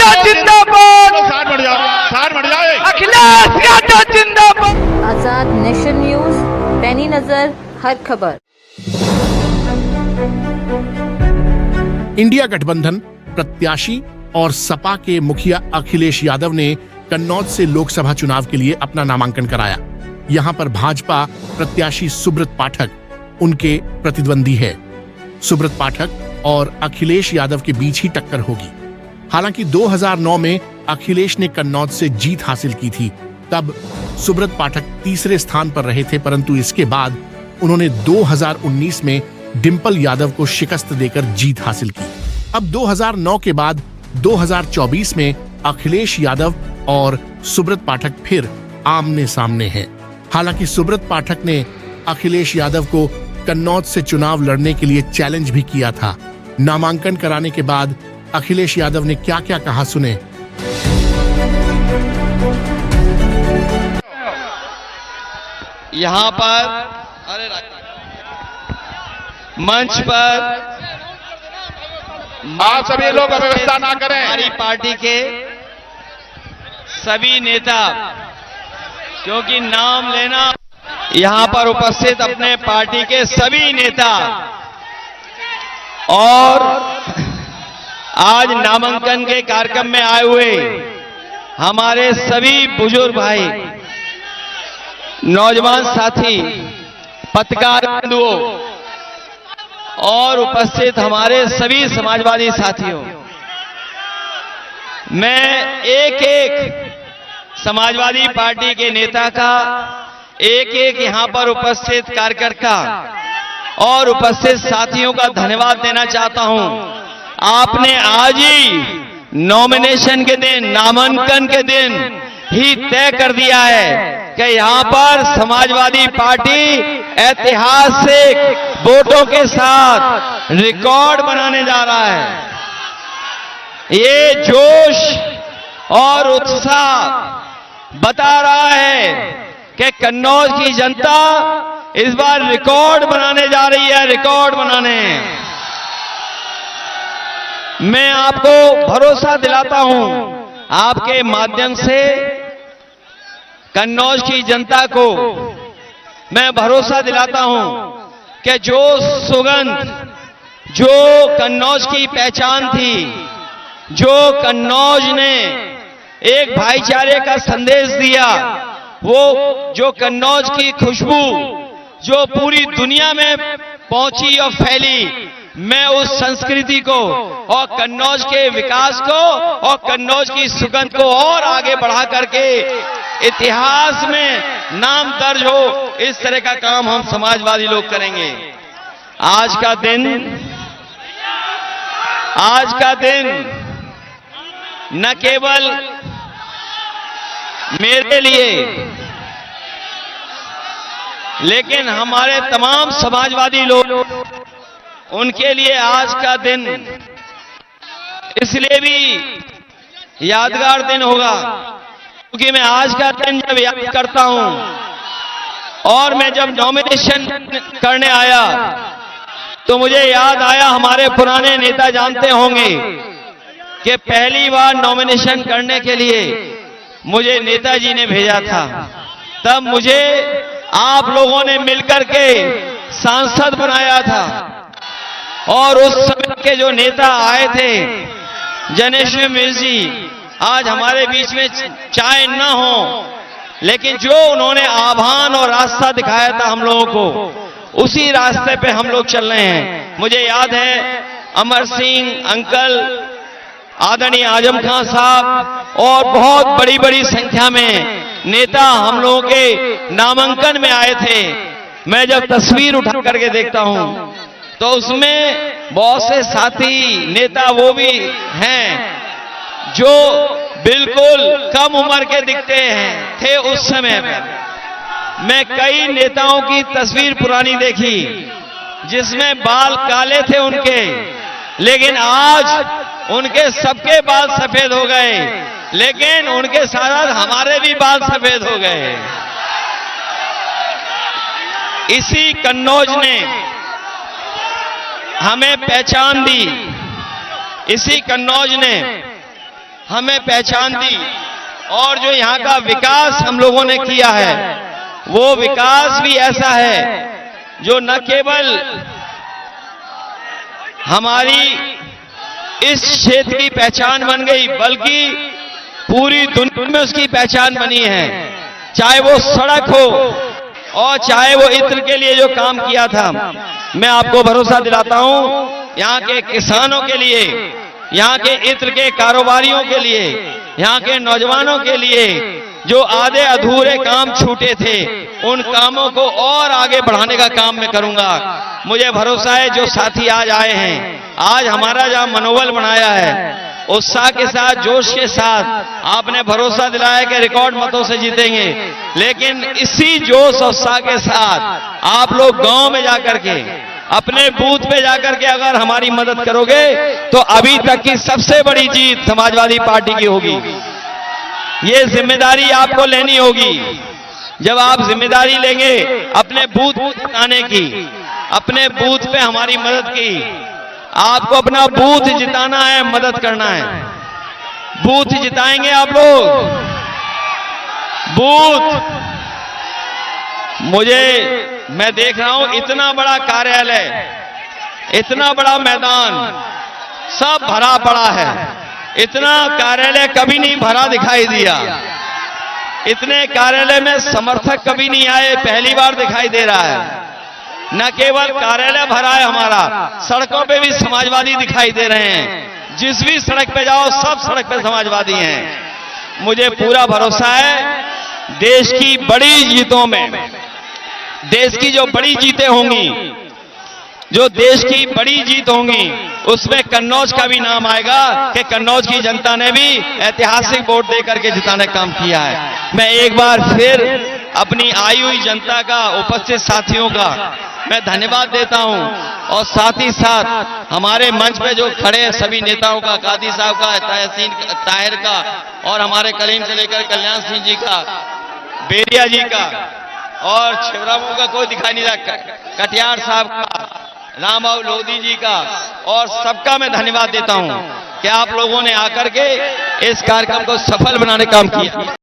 यादव जिंदाबाद, साठ बढ़ जाए। अखिलेश यादव जिंदाबाद। आजाद नेशन न्यूज, पैनी नजर हर खबर। इंडिया गठबंधन प्रत्याशी और सपा के मुखिया अखिलेश यादव ने कन्नौज से लोकसभा चुनाव के लिए अपना नामांकन कराया। यहां पर भाजपा प्रत्याशी सुब्रत पाठक उनके प्रतिद्वंदी है। सुब्रत पाठक और अखिलेश यादव के बीच ही टक्कर होगी। हालांकि 2009 में अखिलेश ने कन्नौज से जीत हासिल की थी। तब सुब्रत पाठक तीसरे स्थान पर रहे थे, परंतु इसके बाद उन्होंने 2019 में डिंपल यादव को शिकस्त देकर जीत हासिल की। अब 2009 के बाद 2024 में अखिलेश यादव और सुब्रत पाठक फिर आमने सामने हैं। हालांकि सुब्रत पाठक ने अखिलेश यादव को कन्नौज से चुनाव लड़ने के लिए चैलेंज भी किया था। नामांकन कराने के बाद अखिलेश यादव ने क्या क्या कहा, सुने। यहाँ पर मंच पर आप सभी लोग अव्यवस्था ना करें। हमारी पार्टी के सभी नेता, क्योंकि नाम लेना, यहाँ पर उपस्थित अपने पार्टी के सभी नेता और आज नामांकन के कार्यक्रम में आए हुए हमारे सभी बुजुर्ग भाई, नौजवान साथी, पत्रकार बंधुओं और उपस्थित हमारे सभी समाजवादी साथियों, मैं एक एक समाजवादी पार्टी के नेता का, एक एक यहां पर उपस्थित कार्यकर्ता और उपस्थित साथियों का धन्यवाद देना चाहता हूं। आपने आज ही नॉमिनेशन के दिन, नामांकन के दिन ही तय कर दिया है कि यहां पर समाजवादी पार्टी ऐतिहासिक वोटों के साथ रिकॉर्ड बनाने जा रहा है। ये जोश और उत्साह बता रहा है कि कन्नौज की जनता इस बार रिकॉर्ड बनाने जा रही है, रिकॉर्ड बनाने। मैं आपको भरोसा दिलाता हूं, आपके माध्यम से कन्नौज की जनता को मैं भरोसा दिलाता हूं कि जो सुगंध, जो कन्नौज की पहचान थी, जो कन्नौज ने एक भाईचारे का संदेश दिया, वो जो कन्नौज की खुशबू जो पूरी दुनिया में पहुंची और फैली, मैं उस संस्कृति को और कन्नौज के विकास को और कन्नौज की सुगंध को और आगे बढ़ा करके इतिहास में नाम दर्ज हो, इस तरह का काम हम समाजवादी लोग करेंगे। आज का दिन न केवल मेरे लिए, लेकिन हमारे तमाम समाजवादी लोग, उनके लिए आज का दिन इसलिए भी यादगार दिन होगा क्योंकि मैं आज का दिन जब याद करता हूं और मैं जब नॉमिनेशन करने आया तो मुझे याद आया, हमारे पुराने नेता जानते होंगे कि पहली बार नॉमिनेशन करने के लिए मुझे नेताजी ने भेजा था। तब मुझे आप लोगों ने मिलकर के सांसद बनाया था और उस समय के जो नेता आए थे, जनेश्वर मिश्र जी, आज हमारे बीच में चाहे न हो, लेकिन जो उन्होंने आह्वान और रास्ता दिखाया था हम लोगों को, उसी रास्ते पे हम लोग चल रहे हैं। मुझे याद है अमर सिंह अंकल, आदरणीय आजम खान साहब और बहुत बड़ी बड़ी संख्या में नेता हम लोगों के नामांकन में आए थे। मैं जब तस्वीर उठा करके देखता हूं तो उसमें बहुत से साथी नेता वो भी हैं जो बिल्कुल कम उम्र के दिखते थे उस समय में। मैं कई नेताओं की तस्वीर पुरानी देखी जिसमें बाल काले थे उनके, लेकिन आज उनके सबके बाल सफेद हो गए, लेकिन उनके साथ हमारे भी बाल सफेद हो गए। इसी कन्नौज ने हमें पहचान दी, इसी कन्नौज ने हमें पहचान दी और जो यहाँ का विकास हम लोगों ने किया है वो विकास भी ऐसा है जो न केवल हमारी इस क्षेत्र की पहचान बन गई बल्कि पूरी दुनिया में उसकी पहचान बनी है। चाहे वो सड़क हो और चाहे वो इत्र के लिए जो काम किया था, मैं आपको भरोसा दिलाता हूं यहाँ के किसानों के लिए, यहाँ के इत्र के कारोबारियों के लिए, यहाँ के नौजवानों के लिए जो आधे अधूरे काम छूटे थे उन कामों को और आगे बढ़ाने का काम मैं करूंगा। मुझे भरोसा है जो साथी आज आए हैं, आज हमारा जहां मनोबल बनाया है, उत्साह के साथ, जोश के साथ आपने भरोसा दिलाया कि रिकॉर्ड मतों से जीतेंगे, लेकिन इसी जोश और उत्साह के साथ आप लोग गांव में जाकर के अपने बूथ पे जाकर के अगर हमारी मदद करोगे तो अभी तक की सबसे बड़ी जीत समाजवादी पार्टी की होगी। ये जिम्मेदारी आपको लेनी होगी। जब आप जिम्मेदारी लेंगे अपने बूथ आने की, अपने बूथ पे हमारी मदद की, आपको अपना बूथ जिताना है, मदद करना है। बूथ जिताएंगे आप लोग। बूथ मैं देख रहा हूं इतना बड़ा कार्यालय, इतना बड़ा मैदान सब भरा पड़ा है। इतना कार्यालय कभी नहीं भरा दिखाई दिया। इतने कार्यालय में समर्थक कभी नहीं आए, पहली बार दिखाई दे रहा है। न केवल कार्यालय भरा है हमारा, सड़कों पे भी समाजवादी दिखाई दे रहे हैं। जिस भी सड़क पे जाओ सब सड़क पे समाजवादी हैं। मुझे पूरा भरोसा है देश की बड़ी जीतों में, देश की जो बड़ी जीतें होंगी, जो देश की बड़ी जीत होंगी, उसमें कन्नौज का भी नाम आएगा कि कन्नौज की जनता ने भी ऐतिहासिक वोट देकर के जिताने का काम किया है। मैं एक बार फिर अपनी आई हुई जनता का, उपस्थित साथियों का मैं धन्यवाद देता हूं और साथ ही साथ हमारे मंच पे जो खड़े हैं सभी नेताओं का, कादी साहब का, तहसीन ताहिर का और हमारे करीम से लेकर कल्याण सिंह जी का, बेरिया जी का और छिबरामऊ का कोई दिखाई नहीं रहा, कटियार साहब का, रामबाबू लोधी जी का, और सबका मैं धन्यवाद देता हूं कि आप लोगों ने आकर के इस कार्यक्रम को सफल बनाने का काम किया।